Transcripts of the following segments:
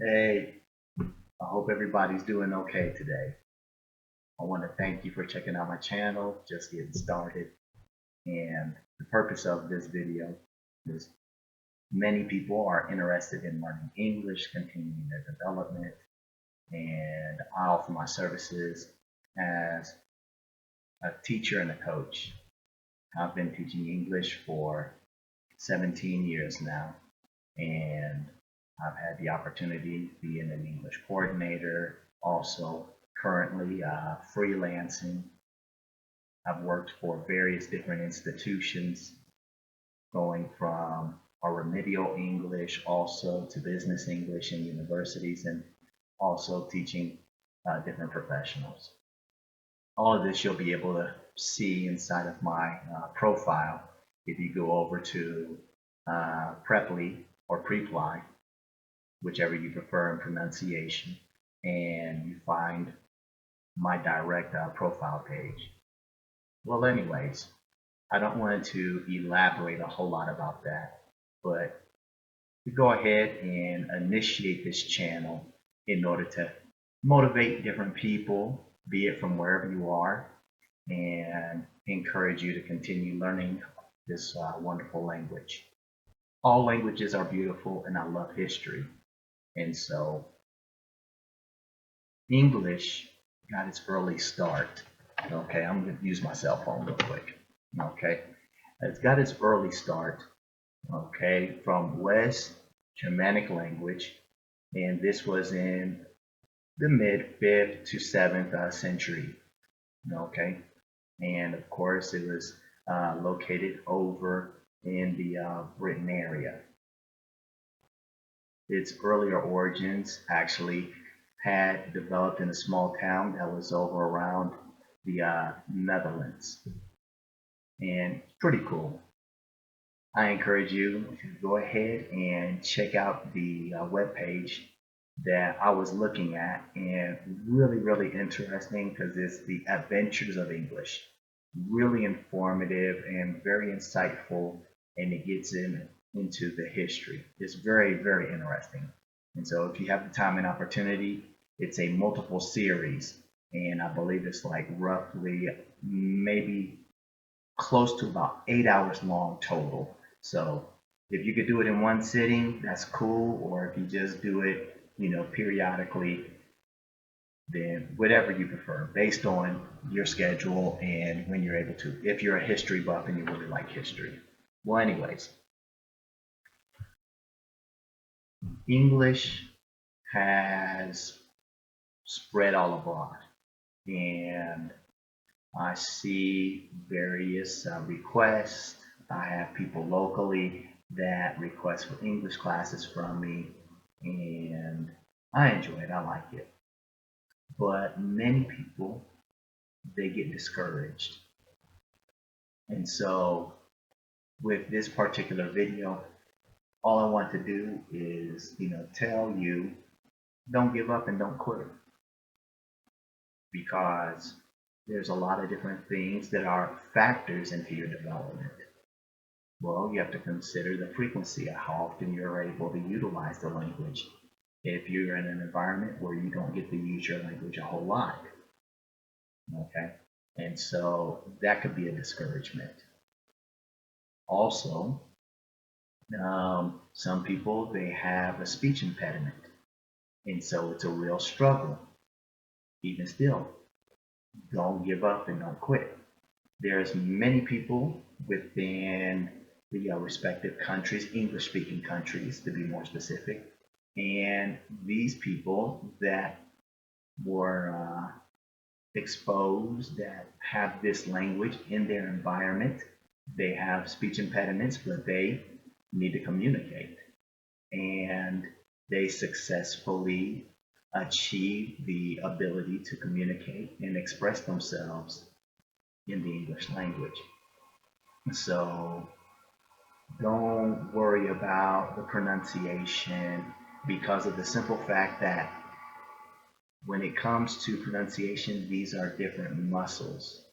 Hey, I hope everybody's doing okay today. I want to thank you for checking out my channel, just getting started. And the purpose of this video is many people are interested in learning English, continuing their development, and I offer my services as a teacher and a coach. I've been teaching English for 17 years now, and I've had the opportunity being an English coordinator, also currently freelancing. I've worked for various different institutions, going from a remedial English also to business English in universities and also teaching different professionals. All of this you'll be able to see inside of my profile if you go over to Preply or Preply, whichever you prefer in pronunciation, and you find my direct profile page. Well, anyways, I don't want to elaborate a whole lot about that, but we go ahead and initiate this channel in order to motivate different people, be it from wherever you are, and encourage you to continue learning this wonderful language. All languages are beautiful, and I love history. And so English got its early start. Okay, I'm going to use my cell phone real quick. Okay, it's got its early start. Okay, from West Germanic language, and this was in the mid 5th to 7th century. Okay, and of course it was located over in the Britain area. Its earlier origins actually had developed in a small town that was over around the Netherlands. And pretty cool. I encourage you to go ahead and check out the web page that I was looking at, and really, really interesting because it's the Adventures of English. Really informative and very insightful, and it gets into the history. It's very, very interesting. And so, if you have the time and opportunity, it's a multiple series, and I believe it's like roughly maybe close to about 8 hours long total. So if you could do it in one sitting, that's cool. Or if you just do it, periodically, then whatever you prefer, based on your schedule and when you're able to. If you're a history buff and you really like history. Well, anyways, English has spread all abroad, and I see various requests. I have people locally that request for English classes from me, and I enjoy it. I like it. But many people, they get discouraged. And so with this particular video, all I want to do is, tell you, don't give up and don't quit, because there's a lot of different things that are factors into your development. Well, you have to consider the frequency of how often you're able to utilize the language. If you're in an environment where you don't get to use your language a whole lot, okay? And so that could be a discouragement. Also, some people, they have a speech impediment, and so it's a real struggle. Even still, don't give up and don't quit. There's many people within the respective countries, English-speaking countries to be more specific, and these people that were exposed, that have this language in their environment, they have speech impediments, but they need to communicate, and they successfully achieve the ability to communicate and express themselves in the English language. So don't worry about the pronunciation, because of the simple fact that when it comes to pronunciation, these are different muscles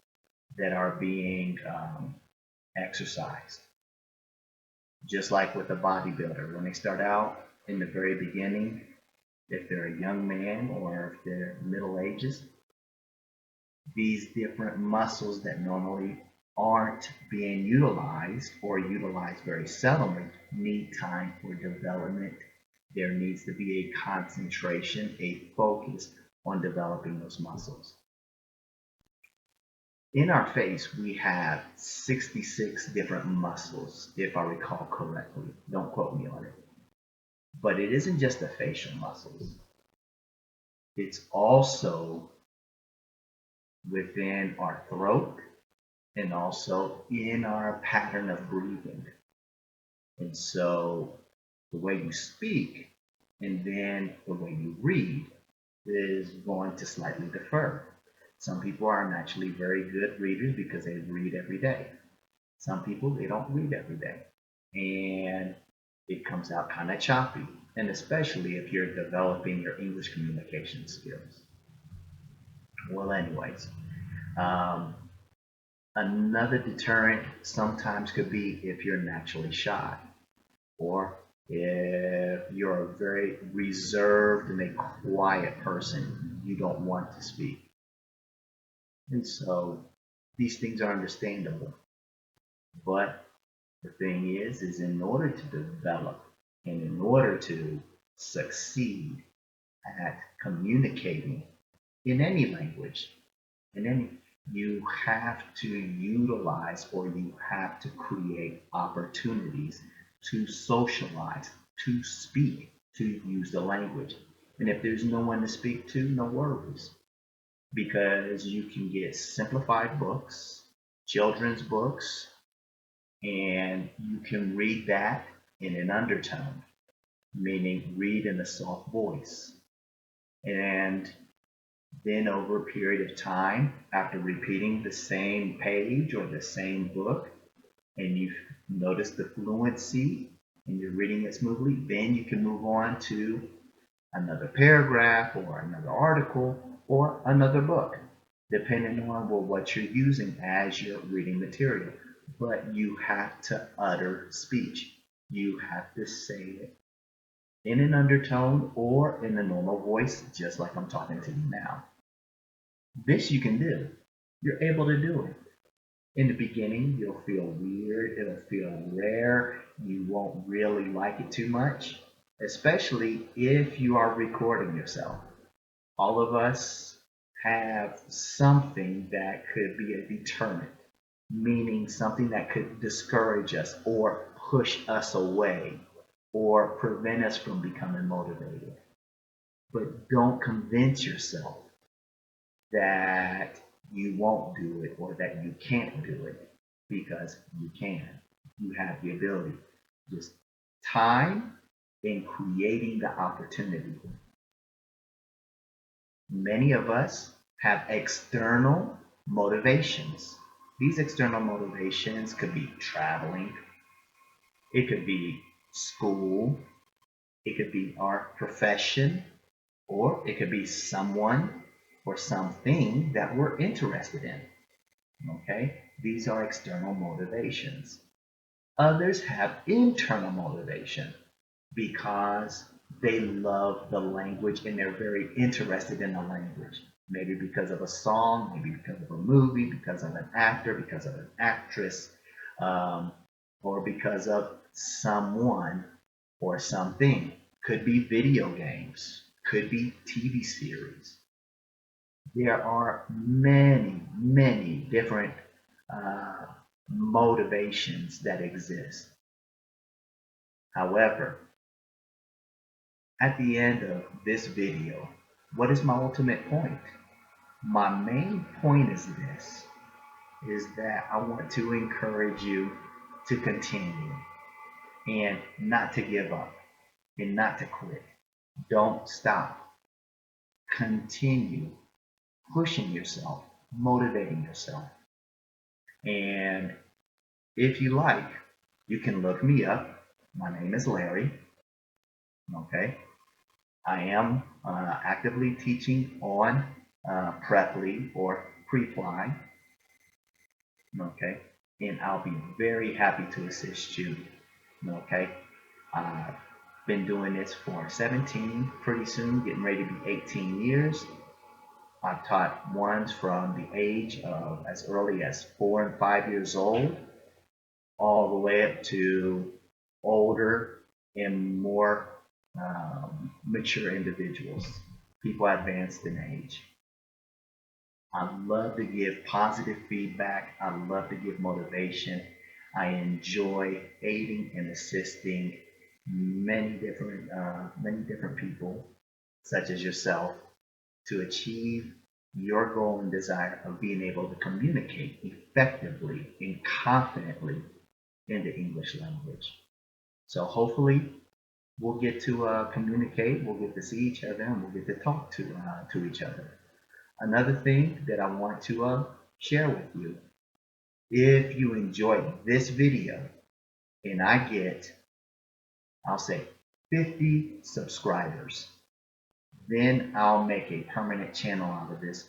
that are being exercised. Just like with a bodybuilder, when they start out in the very beginning, if they're a young man or if they're middle ages, these different muscles that normally aren't being utilized or utilized very seldomly need time for development. There needs to be a concentration, a focus on developing those muscles. In our face, we have 66 different muscles, if I recall correctly. Don't quote me on it. But it isn't just the facial muscles. It's also within our throat and also in our pattern of breathing. And so the way you speak and then the way you read is going to slightly differ. Some people are naturally very good readers because they read every day. Some people, they don't read every day. And it comes out kind of choppy, and especially if you're developing your English communication skills. Well, anyways, um, another deterrent sometimes could be if you're naturally shy, or if you're a very reserved and a quiet person, you don't want to speak. And so these things are understandable. But the thing is in order to develop and in order to succeed at communicating in any language, in any, you have to utilize or you have to create opportunities to socialize, to speak, to use the language. And if there's no one to speak to, no worries, because you can get simplified books, children's books, and you can read that in an undertone, meaning read in a soft voice. And then over a period of time, after repeating the same page or the same book, and you've noticed the fluency and you're reading it smoothly, then you can move on to another paragraph or another article or another book, depending on what you're using as you're reading material. But you have to utter speech. You have to say it in an undertone or in a normal voice, just like I'm talking to you now. This you can do. You're able to do it. In the beginning, you'll feel weird, it'll feel rare, you won't really like it too much, especially if you are recording yourself. All of us have something that could be a deterrent, meaning something that could discourage us or push us away or prevent us from becoming motivated. But don't convince yourself that you won't do it or that you can't do it, because you can. You have the ability. Just time and creating the opportunity. Many of us have external motivations. These external motivations could be traveling, it could be school, it could be our profession, or it could be someone or something that we're interested in. Okay? These are external motivations. Others have internal motivation because they love the language and they're very interested in the language. Maybe because of a song, maybe because of a movie, because of an actor, because of an actress, um, or because of someone or something. Could be video games, could be TV series. There are many, many different uh, motivations that exist. However, at the end of this video, what is my ultimate point? My main point is this, is that I want to encourage you to continue and not to give up and not to quit. Don't stop. Continue pushing yourself, motivating yourself. And if you like, you can look me up. My name is Larry. Okay. I am actively teaching on Preply or Preply. Okay. And I'll be very happy to assist you. Okay. Uh, Been doing this for 17, pretty soon getting ready to be 18 years. I've taught ones from the age of as early as 4 and 5 years old, all the way up to older and more mature individuals, people advanced in age. I love to give positive feedback. I love to give motivation. I enjoy aiding and assisting many different people, such as yourself, to achieve your goal and desire of being able to communicate effectively and confidently in the English language. So hopefully we'll get to communicate, we'll get to see each other, and we'll get to talk to each other. Another thing that I want to share with you, if you enjoyed this video and I get, I'll say 50 subscribers, then I'll make a permanent channel out of this,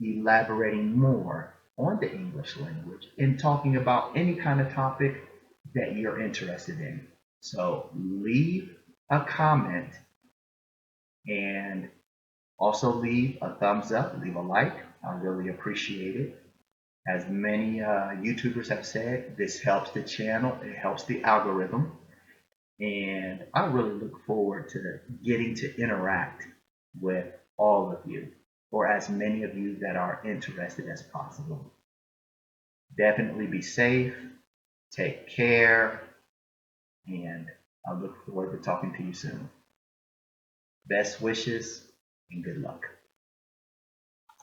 elaborating more on the English language and talking about any kind of topic that you're interested in. So leave a comment and also leave a thumbs up, leave a like. I really appreciate it. As many YouTubers have said, this helps the channel, it helps the algorithm, and I really look forward to getting to interact with all of you, or as many of you that are interested as possible. Definitely be safe, take care, and I look forward to talking to you soon. Best wishes and good luck.